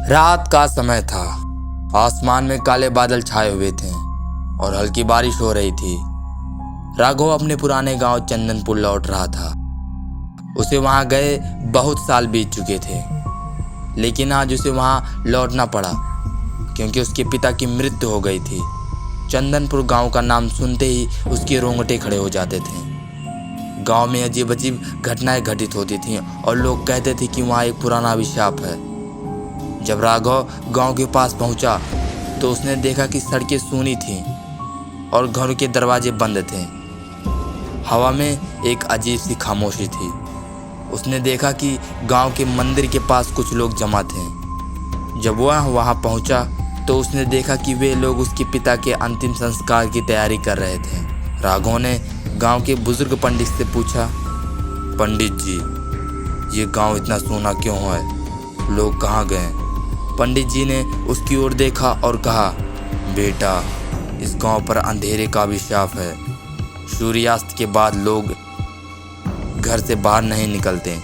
रात का समय था। आसमान में काले बादल छाए हुए थे और हल्की बारिश हो रही थी। राघव अपने पुराने गांव चंदनपुर लौट रहा था। उसे वहां गए बहुत साल बीत चुके थे, लेकिन आज उसे वहां लौटना पड़ा क्योंकि उसके पिता की मृत्यु हो गई थी। चंदनपुर गांव का नाम सुनते ही उसके रोंगटे खड़े हो जाते थे। गांव में अजीब अजीब घटनाएं घटित होती थीं और लोग कहते थे कि वहां एक पुराना अभिशाप है। जब राघव गांव के पास पहुंचा तो उसने देखा कि सड़कें सूनी थीं और घरों के दरवाजे बंद थे। हवा में एक अजीब सी खामोशी थी। उसने देखा कि गांव के मंदिर के पास कुछ लोग जमा थे। जब वह वहां पहुंचा तो उसने देखा कि वे लोग उसके पिता के अंतिम संस्कार की तैयारी कर रहे थे। राघव ने गांव के बुजुर्ग पंडित से पूछा, पंडित जी, ये गांव इतना सूना क्यों है? लोग कहाँ गए? पंडित जी ने उसकी ओर देखा और कहा, बेटा, इस गांव पर अंधेरे का अभिशाप है। सूर्यास्त के बाद लोग घर से बाहर नहीं निकलते।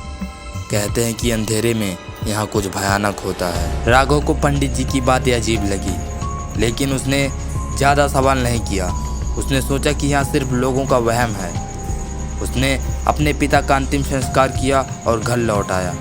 कहते हैं कि अंधेरे में यहाँ कुछ भयानक होता है। राघव को पंडित जी की बातें अजीब लगी, लेकिन उसने ज़्यादा सवाल नहीं किया। उसने सोचा कि यहाँ सिर्फ लोगों का वहम है। उसने अपने पिता का अंतिम संस्कार किया और घर लौट आया।